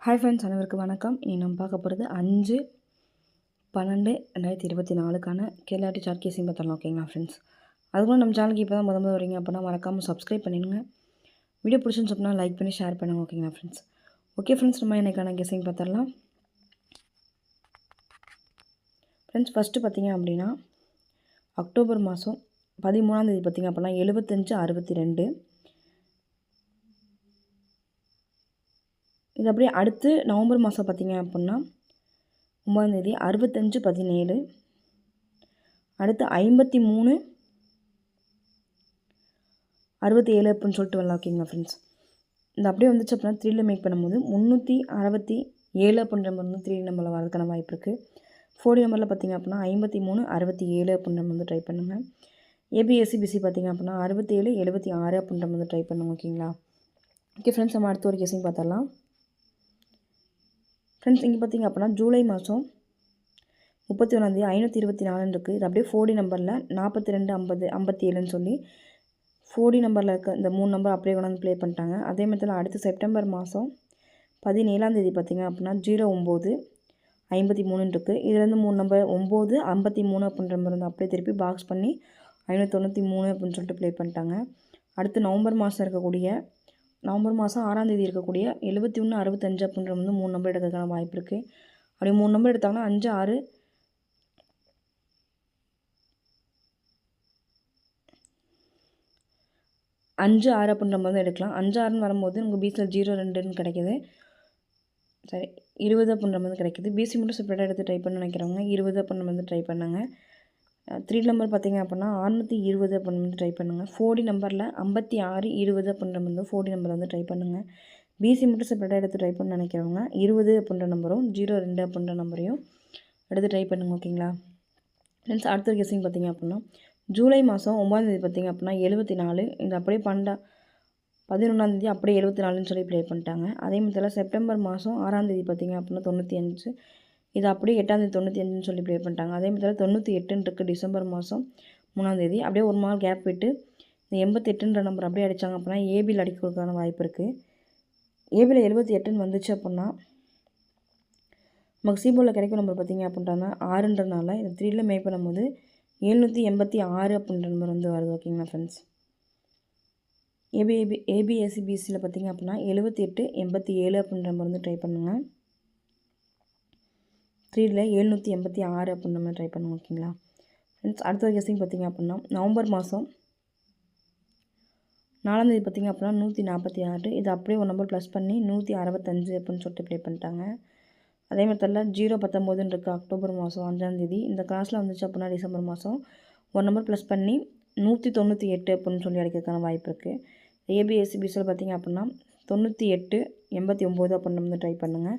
Hi friends, அனைவருக்கும் வணக்கம். இனி நம்ம பார்க்க போகிறது 5/12/2024க்கான கேலாட்டி சார்ட் கேசிங் பார்த்துடலாம். ஓகேங்களா ஃப்ரெண்ட்ஸ்? அதுக்குள்ள நம்ம சேனலுக்கு இப்போ தான் முதல்ல வரீங்க அப்படின்னா மறக்காமல் சப்ஸ்கிரைப் பண்ணிடுங்க. வீடியோ பிடிச்சிருந்து சொன்னால் லைக் பண்ணி ஷேர் பண்ணுங்கள். ஓகேங்களா ஃப்ரெண்ட்ஸ்? ஓகே ஃப்ரெண்ட்ஸ், நம்ம எனக்கான கெஸிங் பார்த்துடலாம். ஃப்ரெண்ட்ஸ், ஃபஸ்ட்டு பார்த்தீங்க அப்படின்னா அக்டோபர் மாதம் 13ஆம் தேதி பார்த்திங்க அப்படின்னா 75/62. இது அப்படியே அடுத்து நவம்பர் மாதம் பார்த்திங்க அப்படின்னா 9ஆம் தேதி 65/17. அடுத்து 53/67 அப்படின்னு சொல்லிட்டு வரலாம். ஓகேங்களா ஃப்ரெண்ட்ஸ்? இந்த அப்படியே வந்துச்சு அப்படின்னா 3ல மேக் பண்ணும்போது 367 அப்படின்ற நம்பர் வந்து 3 நம்பரில் வரதுக்கான வாய்ப்பு இருக்குது. 4 நம்பரில் பார்த்திங்க அப்படின்னா 53/67 அப்படின்ற வந்து ட்ரை பண்ணுங்கள். ஏபிஎஸ்சிபிசி பார்த்திங்க அப்படின்னா 67/76 அப்படின்ற வந்து ட்ரை பண்ணுங்கள். ஓகேங்களா? ஓகே ஃப்ரெண்ட்ஸ், நம்ம அடுத்த ஒரு கேஸிங் பார்த்துடலாம். ஃப்ரெண்ட்ஸ், இங்கே பார்த்திங்க அப்படின்னா ஜூலை மாதம் 31ஆம் தேதி 524 இருக்குது. இது அப்படியே 4D நம்பரில் 42/50/57ன்னு சொல்லி 4D நம்பரில் இருக்க இந்த 3 நம்பர் அப்படியே கொண்டாந்து ப்ளே பண்ணிட்டாங்க. அதே மாதிரி அடுத்து செப்டம்பர் மாதம் 17ஆம் தேதி பார்த்திங்க அப்படின்னா 09/53 இருக்குது. இதுலேருந்து 3 நம்பர் 9/53 அப்படின்ற நம்பர் வந்து அப்படியே திருப்பி பாக்ஸ் பண்ணி 593 அப்படின்னு சொல்லிட்டு ப்ளே பண்ணிட்டாங்க. அடுத்து நவம்பர் மாதம் 6ஆம் தேதி இருக்கக்கூடிய 71/65 அப்படின்ற வந்து 3 நம்பர் எடுக்கிறதுக்கான வாய்ப்பு இருக்குது. அப்படி 3 நம்பர் எடுத்தாங்கன்னா 5/6 அப்படின்ற மாதிரி தான் எடுக்கலாம். 5/6ன்னு வரும்போது நமக்கு பிசியில் 02ன்னு கிடைக்கிது. சரி, 20 அப்படின்ற மாதிரி கிடைக்கிது. பிசி மட்டும் செப்பரேட்டாக எடுத்து ட்ரை பண்ண நினைக்கிறவங்க 20 அப்படின்ற மாதிரி ட்ரை பண்ணாங்க. 3 நம்பர் பார்த்திங்க அப்படின்னா 620 அப்படின்னு வந்து ட்ரை பண்ணுங்கள். 4D நம்பரில் 56/20 அப்படின்ற வந்து 4D நம்பர் வந்து ட்ரை பண்ணுங்கள். பிசி மட்டும் செப்பரேட்டாக எடுத்து ட்ரை பண்ண நினைக்கிறவங்க 20 அப்படின்ற நம்பரும் 02 அப்படின்ற நம்பரையும் எடுத்து ட்ரை பண்ணுங்கள். ஓகேங்களா ஃப்ரெண்ட்ஸ்? அடுத்த கெஸிங் பார்த்திங்க அப்படின்னா ஜூலை மாதம் 9ஆம் தேதி பார்த்திங்க அப்படின்னா 74. இது அப்படியே 11ஆம் தேதி அப்படியே 74ன்னு சொல்லி ப்ளே பண்ணிட்டாங்க. அதே மாதிரி செப்டம்பர் மாதம் 6ஆம் தேதி பார்த்திங்க அப்படின்னா 95. இது அப்படியே 8ஆம் தேதி 95ன்னு சொல்லி ப்ளே பண்ணிட்டாங்க. அதே மாதிரி 98ன்னு இருக்குது டிசம்பர் மாதம் 3ஆம் தேதி. அப்படியே ஒரு நாள் கேப் விட்டு இந்த 88ன்ற நம்பர் அப்படியே அடித்தாங்க அப்படின்னா ஏபியில் அடிக்க கொடுக்கான வாய்ப்பு இருக்குது. ஏபியில் 78ன்னு வந்துச்சு அப்படின்னா நமக்கு சிபோவில் கிடைக்கும் நம்பர் பார்த்திங்க அப்படின்றாங்க 6ன்றனால இந்த 3ல மேக் பண்ணும்போது 786 அப்படின்ற நம்பர் வந்து வருது. ஓகேங்களா ஃப்ரெண்ட்ஸ்? ஏபிஎஸ்சிபிசியில் பார்த்திங்க அப்படின்னா 78/87 அப்படின்ற நம்பர் வந்து ட்ரை பண்ணுங்கள். 3ல 786 அப்படின்ற மாதிரி ட்ரை பண்ணுங்க. ஓகேங்களா ஃப்ரெண்ட்ஸ்? அடுத்த ஒரு கெஸிங் பார்த்திங்க அப்படின்னா நவம்பர் மாதம் 4ஆம் தேதி பார்த்திங்க அப்படின்னா 146. இது அப்படியே ஒரு நம்பர் ப்ளஸ் பண்ணி 165 அப்படின்னு சொல்லிட்டு ப்ளே பண்ணிட்டாங்க. அதே மாதிரி 019ன்னு இருக்குது அக்டோபர் மாதம் 5ஆம் தேதி. இந்த கிளாஸில் வந்துச்சு அப்படின்னா டிசம்பர் மாதம் ஒரு நம்பர் ப்ளஸ் பண்ணி 198 அப்படின்னு சொல்லி அடிக்கிறதுக்கான வாய்ப்பு இருக்குது. ஏபிஎஸ்சிபிசியில் பார்த்திங்க அப்படின்னா 98/89 அப்படின்ற வந்து ட்ரை பண்ணுங்கள்.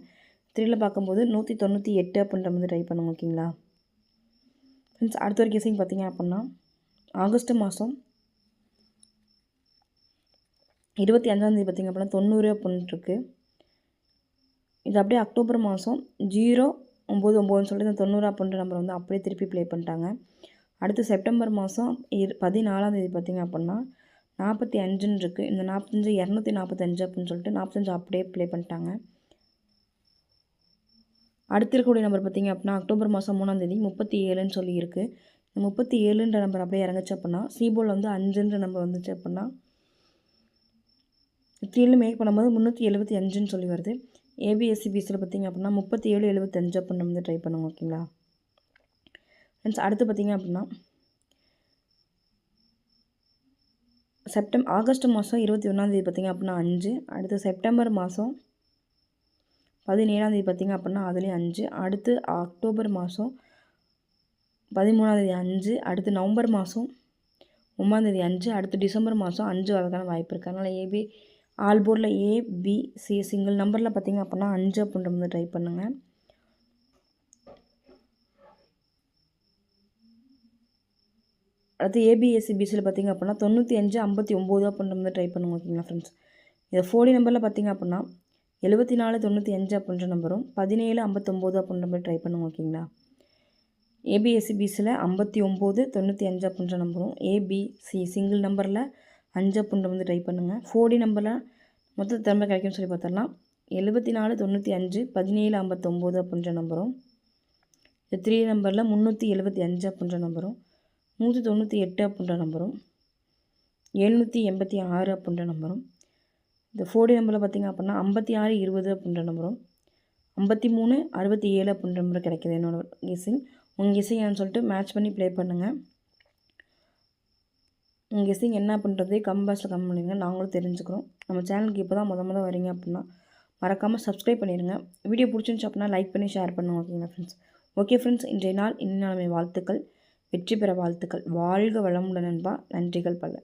3ல பார்க்கும்போது 198 அப்படின்ற வந்து ட்ரை பண்ணுங்க. ஓகேங்களா ஃப்ரெண்ட்ஸ்? அடுத்த ஒரு கெஸிங் பார்த்திங்க அப்படின்னா ஆகஸ்ட் மாதம் 25ஆம் தேதி பார்த்திங்க அப்படின்னா 90 அப்படின்னு இருக்குது. இது அப்படியே அக்டோபர் மாதம் 099ன்னு சொல்லிட்டு இந்த 90 அப்படின்ற நம்பர் வந்து அப்படியே திருப்பி ப்ளே பண்ணிட்டாங்க. அடுத்து செப்டம்பர் மாதம் 14ஆம் தேதி பார்த்திங்க அப்படின்னா 45ன்னு இருக்குது. இந்த 45 245 அப்படின்னு சொல்லிட்டு 45 அப்படியே ப்ளே பண்ணிட்டாங்க. அடுத்து இருக்கக்கூடிய நம்பர் பார்த்திங்க அப்படின்னா அக்டோபர் மாதம் 3ஆம் தேதி 37ன்னு சொல்லி இருக்குது. இந்த 37ன்ற நம்பர் அப்படியே இறங்குச்சு அப்படின்னா சிபோவில் வந்து 5ன்ற நம்பர் வந்துச்சு அப்படின்னா 3ல மேக் பண்ணும்போது 375ன்னு சொல்லி வருது. ஏபிஎஸ்சிபிசியில் பார்த்திங்க அப்படின்னா 37/75 அப்படின்னு வந்து ட்ரை பண்ணுங்க. ஓகேங்களா ஃப்ரெண்ட்ஸ்? அடுத்து பார்த்திங்க அப்படின்னா ஆகஸ்ட் மாதம் 21ஆம் தேதி பார்த்திங்க அப்படின்னா 5. அடுத்து செப்டம்பர் மாதம் 17ஆம் தேதி பார்த்திங்க அப்படின்னா அதுலேயும் 5. அடுத்து அக்டோபர் மாதம் 13ஆம் தேதி 5. அடுத்து நவம்பர் மாதம் 9ஆம் தேதி 5. அடுத்து டிசம்பர் மாதம் 5 வரதுக்கான வாய்ப்பு இருக்குது. அதனால் ஆல் போர்டில் ஏபிசி சிங்கிள் நம்பரில் பார்த்திங்க அப்படின்னா 5 அப்படின்ற வந்து ட்ரை பண்ணுங்கள். அடுத்து ஏபிஎஸ்சிபிசியில் பார்த்திங்க அப்படின்னா 95/59 அப்படின்ற வந்து ட்ரை பண்ணுங்க. ஓகேங்களா ஃப்ரெண்ட்ஸ்? இதை 4D நம்பரில் பார்த்திங்க அப்படின்னா 74/95 அப்படின்ற நம்பரும் 17/59 அப்படின்ற மாதிரி ட்ரை பண்ணுங்க. ஓகேங்களா? ஏபிஎஸ்சிபிசியில் 59/95 அப்படின்ற நம்பரும் ஏபிசி சிங்கிள் நம்பரில் 5 அப்படின்ற வந்து ட்ரை பண்ணுங்கள். 4D நம்பரில் மொத்த திரும்ப கிடைக்கும்னு சொல்லி பார்த்துடலாம். 7495 1759 அப்படின்ற நம்பரும், இந்த 3 நம்பரில் 375 அப்படின்ற நம்பரும், 198 அப்படின்ற நம்பரும், 786 அப்படின்ற நம்பரும், இந்த 4D நம்பரில் பார்த்திங்க அப்படின்னா 5620 அப்படின்ற நம்பரும், 5367 அப்படின்ற நம்பர் கிடைக்கிது. என்னோடய கெஸ்ஸிங். உங்கள் கெஸ்ஸிங் என்னன்னு சொல்லிட்டு மேட்ச் பண்ணி ப்ளே பண்ணுங்கள். உங்கள் கெஸ்ஸிங் என்ன பண்ணுறதே கமெண்ட் பாக்ஸில் கமெண்ட் பண்ணிடுங்க, நாங்களும் தெரிஞ்சுக்கிறோம். நம்ம சேனலுக்கு இப்போ தான் முத வரீங்க அப்படின்னா மறக்காமல் சப்ஸ்கிரைப் பண்ணிடுங்க. வீடியோ பிடிச்சிருந்துச்சு அப்படின்னா லைக் பண்ணி ஷேர் பண்ணுங்க. ஓகேங்களா ஃப்ரெண்ட்ஸ்? ஓகே ஃப்ரெண்ட்ஸ், இன்றைய நாள் வாழ்த்துக்கள், வெற்றி பெற வாழ்த்துக்கள். வாழ்க வளமுடன் நண்பா. நன்றிகள் பல.